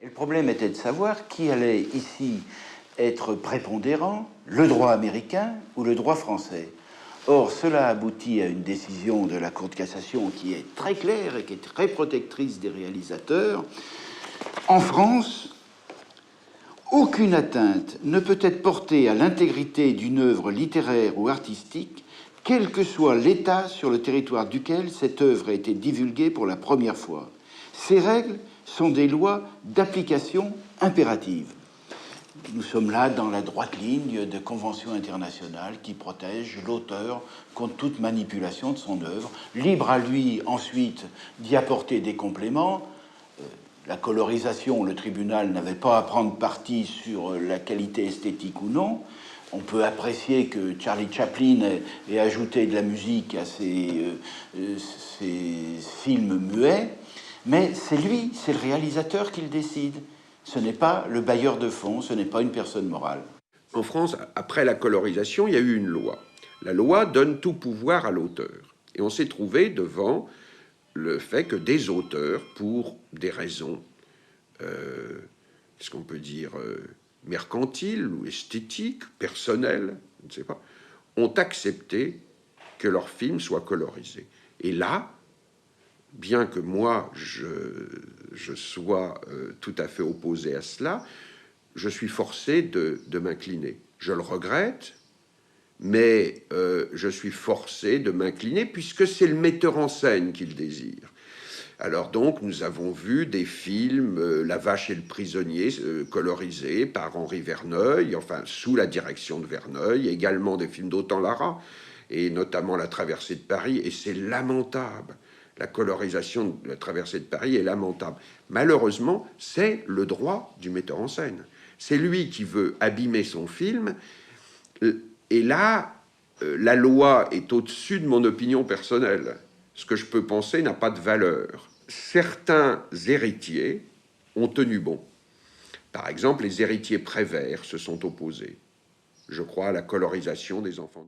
Le problème était de savoir qui allait ici être prépondérant, le droit américain ou le droit français. Or, cela aboutit à une décision de la Cour de cassation qui est très claire et qui est très protectrice des réalisateurs. En France, aucune atteinte ne peut être portée à l'intégrité d'une œuvre littéraire ou artistique, quel que soit l'État sur le territoire duquel cette œuvre a été divulguée pour la première fois. Ces règles sont des lois d'application impérative. Nous sommes là dans la droite ligne de conventions internationales qui protègent l'auteur contre toute manipulation de son œuvre. Libre à lui ensuite d'y apporter des compléments. La colorisation, le tribunal n'avait pas à prendre parti sur la qualité esthétique ou non. On peut apprécier que Charlie Chaplin ait ajouté de la musique à ses films muets, mais c'est lui, c'est le réalisateur qui le décide. Ce n'est pas le bailleur de fonds, ce n'est pas une personne morale. En France, après la colorisation, il y a eu une loi. La loi donne tout pouvoir à l'auteur. Et on s'est trouvé devant le fait que des auteurs, pour des raisons, est-ce qu'on peut dire, mercantiles ou esthétiques, personnelles, je ne sais pas, ont accepté que leurs films soient colorisés. Et là, bien que moi, je sois tout à fait opposé à cela, je suis forcé de m'incliner. Je le regrette, mais je suis forcé de m'incliner puisque c'est le metteur en scène qui le désire. Alors donc, nous avons vu des films, La Vache et le Prisonnier, colorisés par Henri Verneuil, enfin, sous la direction de Verneuil, également des films d'Autant Lara, et notamment La Traversée de Paris, et c'est lamentable. La colorisation de La Traversée de Paris est lamentable. Malheureusement, c'est le droit du metteur en scène. C'est lui qui veut abîmer son film, et là, la loi est au-dessus de mon opinion personnelle. Ce que je peux penser n'a pas de valeur. Certains héritiers ont tenu bon. Par exemple, les héritiers Prévert se sont opposés, je crois, à la colorisation des enfants.